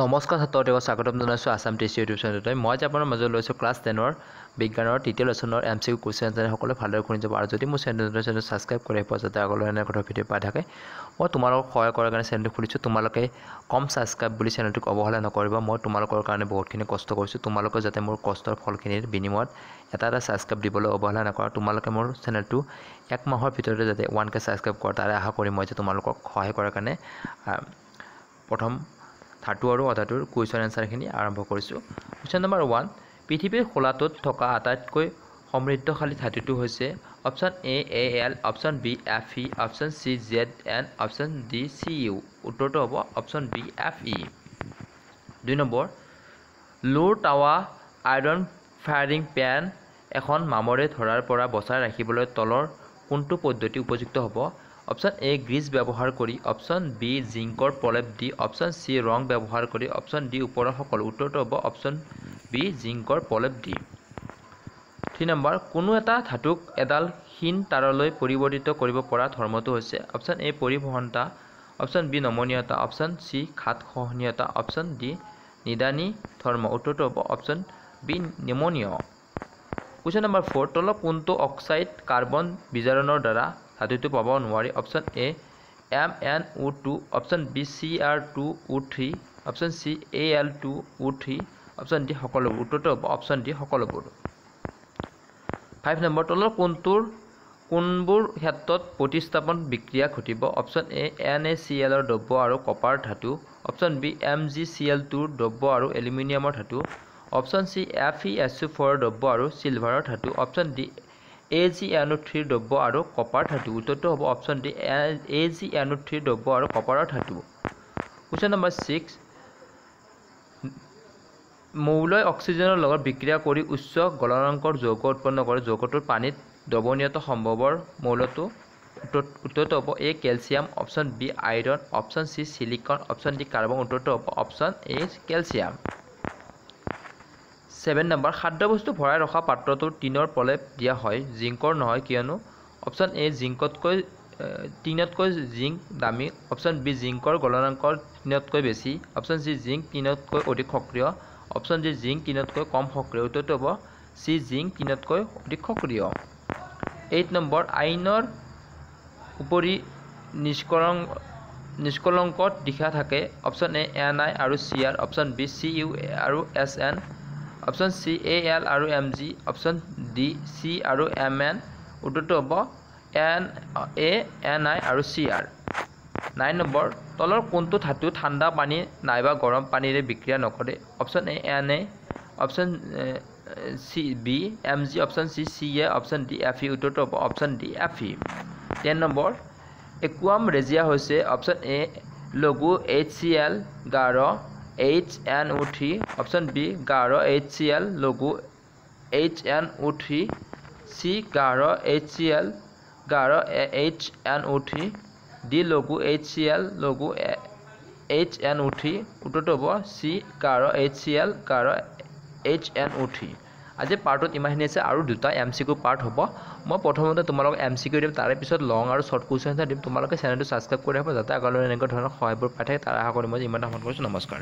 নমস্কাৰ ছাত্ৰসকলক স্বাগতম জনাইছোঁ আসাম টেষ্ট ইউটিউব চেনেলতে। মই আজি আপোনাৰ মাজত লৈছোঁ ক্লাছ 10ৰ বিজ্ঞানৰ তৃতীয় লেচনৰ MCQ কুৱেশ্যন আনচাৰ সকলোৱে ভালদৰে শুনি যাব। আৰু যদি মোৰ চেনেল ছাবস্ক্ৰাইব কৰি পোৱা যাতে আগলৈ এনে কথা ভিডিঅ' পাই থাকে। মই তোমালোকক সহায় কৰাৰ কাৰণে চেনেলটো খুলিছোঁ। তোমালোকে কম ছাবস্ক্ৰাইব বুলি চেনেলটোক অৱহেলা নকৰিবা। মই তোমালোকৰ কাৰণে বহুতখিনি কষ্ট কৰিছোঁ। তোমালোকে যাতে মোৰ কষ্টৰ ফলখিনিৰ বিনিময়ত এটা ছাবস্ক্ৰাইব দিবলৈ অৱহেলা নকৰা। তোমালোকে মোৰ চেনেলটো 1 মাহৰ ভিতৰতে যাতে 1K ছাবস্ক্ৰাইব কৰা তাৰে আশা কৰি মই যে তোমালোকক সহায় কৰাৰ কাৰণে প্ৰথম ধাতু আৰু অধাতুৰ কুৱেশ্যন এনচাৰখিনি আৰম্ভ কৰিছোঁ। কুৱেশ্যন নম্বৰ 1, পৃথিৱীৰ খোলাটোত থকা আটাইতকৈ সমৃদ্ধশালী ধাতুটো হৈছে option A Al, option B Fe, option C Zn, option D Cu। উত্তৰটো হ'ব অপশ্যন বি Fe। 2 নম্বৰ, লোৰ টাৱা আইৰণ ফায়াৰিং পেন এখন মামৰে ধৰাৰ পৰা বচাই ৰাখিবলৈ তলৰ কোনটো পদ্ধতি উপযুক্ত হ'ব? অপশ্যন এ গ্ৰীজ ব্যৱহাৰ কৰি, অপশ্যন বি জিংকৰ প্ৰলেপ দি, অপশ্যন চি ৰং ব্যৱহাৰ কৰি, অপশ্যন ডি ওপৰৰ সকলো। উত্তৰটো হ'ব অপশ্যন বি জিংকৰ প্ৰলেপ দি। 3 নম্বৰ, কোনো এটা ধাতুক এডাল ক্ষীণ তাৰলৈ পৰিৱৰ্তিত কৰিব পৰা ধৰ্মটো হৈছে অপশ্যন এ পৰিবহনতা, অপশ্যন বি নমনীয়তা, অপশ্যন চি ঘাত সহনীয়তা, অপশ্যন ডি নিদানী ধৰ্ম। উত্তৰটো হ'ব অপশ্যন বি নমনীয়। কুৱেশ্যন নম্বৰ 4, তলৰ কোনটো অক্সাইড কাৰ্বন বিজাৰণৰ দ্বাৰা ধাতুটো পাব নোৱাৰি? Option A MnO2, option B Cr2O3, option C Al2O3, option D সকলোবোৰ। উত্তৰটো হ'ব অপশ্যন ডি সকলোবোৰ। 5 নম্বৰ, তলৰ কোনবোৰ ক্ষেত্ৰত প্ৰতিস্থাপন বিক্ৰিয়া ঘটিব? অপশ্যন এ NaCl দ্ৰব্য আৰু কপাৰ ধাতু, অপশ্যন বি MgCl2 দ্ৰব্য আৰু এলুমিনিয়ামৰ ধাতু, অপশ্যন চি FeSO4 দ্ৰব্য আৰু চিলভাৰৰ ধাতু, অপশ্যন ডি AgNO3 দ্ৰব্য আৰু কপাৰ ধাতু। উত্তৰটো হ'ব অপশ্যন ডি AgNO3 দ্ৰব্য আৰু কপাৰৰ ধাতু। কুৱেশ্যন নম্বৰ 6, মৌলই অক্সিজেনৰ লগত বিক্ৰিয়া কৰি উচ্চ গলনাংকৰ যৌগ উৎপন্ন কৰে। যৌগটোৰ পানীত দ্ৰৱণীয়তা সম্ভৱৰ মৌলটো। উত্তৰটো হ'ব A calcium, option B iron, option C silicon, option D carbon. উত্তৰটো হ'ব অপশ্যন এ কেলছিয়াম। 7 নম্বৰ, খাদ্যবস্তু ভৰাই ৰখা পাত্ৰটোৰ টিনৰ প্ৰলেপ দিয়া হয় জিংকৰ নহয় কিয়নো? অপশ্যন এ টিনতকৈ জিংক দামী, অপশ্যন বি জিংকৰ গলনাংক টিনতকৈ বেছি, অপশ্যন চি জিংক টিনতকৈ অধিক সক্ৰিয়, অপশ্যন ডি জিংক টিনতকৈ কম সক্ৰিয়। উত্তৰটো হ'ব চি জিংক টিনতকৈ অধিক সক্ৰিয়। 8 নম্বৰ, আইনৰ উপৰি নিষ্কলংকত দিশা থাকে। অপশ্যন এ Ni আৰু Cr, অপশ্যন বি Cu আৰু Sn, অপশ্যন চি Al আৰু Mg, অপশ্যন ডি চি আৰু Mn। উত্তৰটো হ'ব Ni আৰু Cr। 9 নম্বৰ, তলৰ কোনটো ধাতু ঠাণ্ডা পানী নাইবা গৰম পানীৰে বিক্ৰিয়া নকৰে? Option A Na, option C B Mg, option C Ca, option D Fe। উত্তৰটো হ'ব অপশ্যন ডি Fe। 10 নম্বৰ, একুৱাম ৰেজিয়া হৈছে অপশ্যন এ লঘু HCl গাঢ় HNO3, অপশ্যন বি গাঢ় HCl লঘু HNO3, চি গাঢ় HCl গাঢ় HNO3, ডি লঘু HCl লঘু HNO3। উত্তৰটো হ'ব চি গাঢ় HCl গাঢ় HNO3। আজি পাৰ্টত ইমানখিনি আছে আৰু দুটা MCQ পাৰ্ট হ'ব। মই প্ৰথমতে তোমালোকক MCQ দিম, তাৰে পিছত লং আৰু শ্বৰ্ট কুৱেশ্যন দিম। তোমালোকে চেনেলটো ছাবস্ক্ৰাইব কৰি ৰাখিব যাতে আগলৈ এনেকুৱা ধৰণৰ সহায়বোৰ পাই থাকে তাৰ আশা কৰি মই ইমান সামৰণি কৰিছোঁ। নমস্কাৰ।